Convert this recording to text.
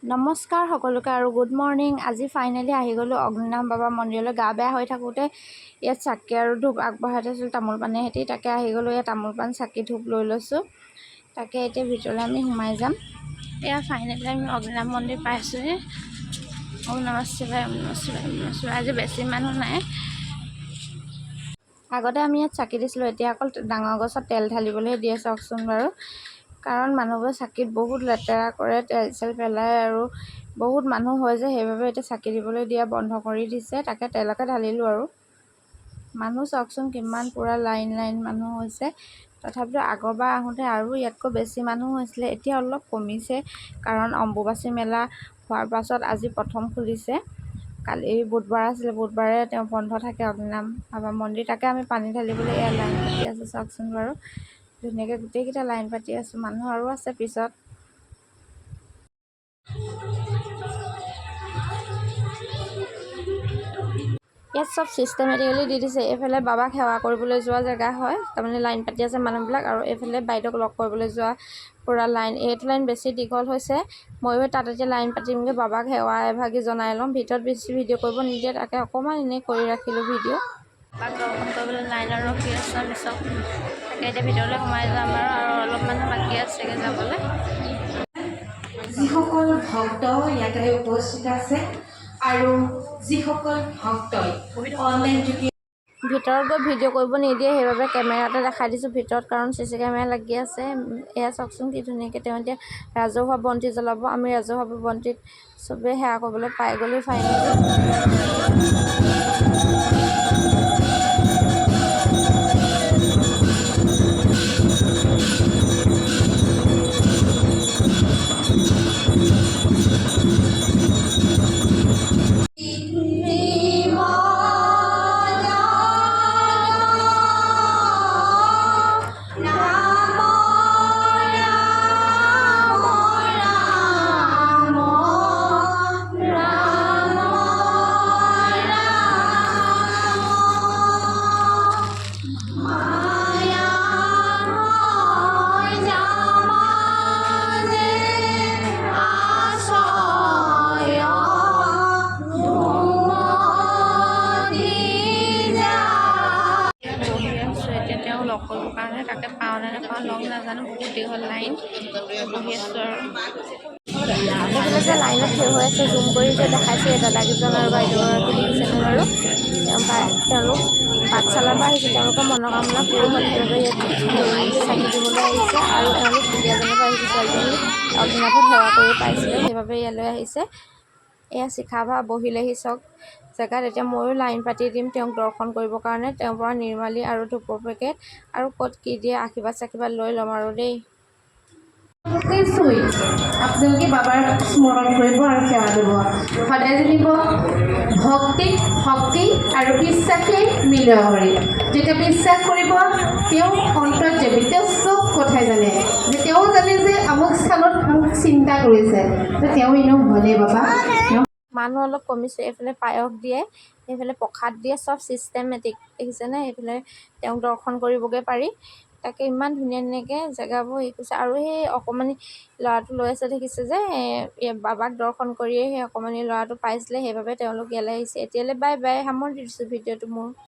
নমস্কাৰ সকলোকে আৰু গুড মৰ্ণিং। আজি ফাইনেলি আহি গ'লোঁ অগ্নিনাভ বাবা মন্দিৰলৈ। গা বেয়া হৈ থাকোঁতে ইয়াত চাকি আৰু ধূপ আগবঢ়াই থৈছিলোঁ তামোল পানে সেতি। তাকে আহি গ'লোঁ, ইয়াত তামোল পাণ চাকি ধূপ লৈ লৈছোঁ। তাকে এতিয়া ভিতৰলৈ আমি সোমাই যাম। এয়া ফাইনেলি আমি অগ্নিনাভ মন্দিৰ পাইছোঁহি। ওম নমঃ শিৱায়, ওম নমঃ শিৱায়, ওম নমঃ শিৱায়। আজি বেছি মানুহ নাই। আগতে আমি ইয়াত চাকি দিছিলোঁ, এতিয়া অকল ডাঙৰ গছত তেল ঢালিবলৈ দিয়ে চাওকচোন বাৰু। কাৰণ মানুহবোৰে চাকিত বহুত লেতেৰা কৰে, তেল চেল পেলায় আৰু বহুত মানুহ হয় যে, সেইবাবে এতিয়া চাকি দিবলৈ দিয়া বন্ধ কৰি দিছে। তাকে তেলকে ঢালিলোঁ আৰু মানুহ চাওকচোন কিমান পূৰা লাইন লাইন মানুহ হৈছে। তথাপিতো আগৰবাৰ আহোঁতে আৰু ইয়াতকৈ বেছি মানুহ হৈছিলে, এতিয়া অলপ কমিছে। কাৰণ অম্বুবাচী মেলা হোৱাৰ পাছত আজি প্ৰথম খুলিছে। কালি বুধবাৰ আছিলে, বুধবাৰে তেওঁ বন্ধ থাকে অগ্নিনাভ বাবা মন্দিৰ। তাকে আমি পানী ঢালিবলৈ এয়া লাইন পাতি আছোঁ চাওকচোন বাৰু। ধুনীয়াকৈ গোটেইকেইটা লাইন পাতি আছোঁ, মানুহ আৰু আছে পিছত। ইয়াত চব ছিষ্টেমেটিকেলি দি দিছে। এইফালে বাবাক সেৱা কৰিবলৈ যোৱা জেগা হয়, তাৰমানে লাইন পাতি আছে মানুহবিলাক, আৰু এইফালে বাইদেউক লগ কৰিবলৈ যোৱা পূৰা লাইন। এইটো লাইন বেছি দীঘল হৈছে। ময়ো তাত এতিয়া লাইন পাতিমগৈ, বাবাক সেৱা এভাগি জনাই ল'ম। ভিতৰত বেছি ভিডিঅ' কৰিব নিদিয়ে, তাকে অকণমান এনেই কৰি ৰাখিলোঁ ভিডিঅ'। বাবাক দৰ্শন কৰিবলৈ লাইনত ৰখি আছোঁ আমি চব। তাকে এতিয়া ভিতৰলৈ সোমাই যাম আৰু অলপ মানুহ বাকী আছেগৈ যাবলৈ। যিসকল ভক্ত ইয়াতে উপস্থিত আছে আৰু যিসকল ভক্তই অনলাইন যোগে ভিতৰত গৈ ভিডিঅ' কৰিব নিদিয়ে, সেইবাবে কেমেৰাতে দেখাই দিছোঁ ভিতৰত, কাৰণ CC কেমেৰা লাগি আছে। এয়া চাওকচোন কি ধুনীয়াকৈ তেওঁ এতিয়া ৰাজহুৱা বন্তি জ্বলাব। আমি ৰাজহুৱা বন্তিত চবেই সেৱা কৰিবলৈ পাই গ'লোঁ ফাইনেলি। এতিয়া তেওঁ লগ কৰিবৰ কাৰণে, তাকে পাওঁ নে নাপাওঁ লগ নাজানো, বহুত দীঘল লাইন। বহি আছোঁ আৰু এইফালে যে লাইনত থিয় হৈ আছে, জুম কৰি যে দেখাইছে এই দাদাকেইজন আৰু বাইদেউগৰাকী দেখিছেনে বাৰু। তেওঁলোক পাঠশালাৰ পৰা আহিছে, তেওঁলোকৰ মনোকামনা পূৰ হ'ল, সেইবাবে ইয়াত চাকি দিবলৈ আহিছে। আৰু এওঁলোক দুলীয়াজানৰ পৰা আহিছে, ছোৱালীজনী অগ্নিনাভত সেৱা কৰি পাইছিলে, সেইবাবে ইয়ালৈ আহিছে। এয়া শিখাভা বহিলেহি চক জেগাত। এতিয়া ময়ো লাইন পাতি দিম তেওঁক দৰ্শন কৰিবৰ কাৰণে। তেওঁৰ পৰা নিৰ্মালী আৰু ধূপৰ পেকেট আৰু ক'ত কি দিয়ে আশীৰ্বাদ চাশীৰ্বাদ লৈ ল'ম আৰু দেই। আপোনালোকে বাবাৰ স্মৰণ কৰিব আৰু সেৱা দিব। সদায় জানিব ভক্তি শক্তি আৰু বিশ্বাসেই মিলোৱা কৰি। যেতিয়া বিশ্বাস কৰিব, তেওঁ অন্তৰত যাবি, তেওঁ চব কথাই জানে, যে তেওঁ জানে যে আমুক স্থানত মোক চিন্তা কৰিছে, তেওঁ এনেও হয়নে বাবা। মানুহ অলপ কমিছে। এইফালে পায়স দিয়ে, সেইফালে প্ৰসাদ দিয়ে, চব ছিষ্টেমেটিক দেখিছেনে। সেইফালে তেওঁক দৰ্শন কৰিবগৈ পাৰি। তাকে ইমান ধুনীয়া ধুনীয়াকৈ জেগাবোৰ হেৰি কৰিছে। আৰু সেই অকণমানি ল'ৰাটো লৈ আছে দেখিছে যে, বাবাক দৰ্শন কৰিয়ে সেই অকণমানি ল'ৰাটো পাইছিলে, সেইবাবে তেওঁলোক ইয়ালৈ আহিছে। এতিয়ালৈ বাই বাই, সামৰণি দিছোঁ ভিডিঅ'টো মোৰ।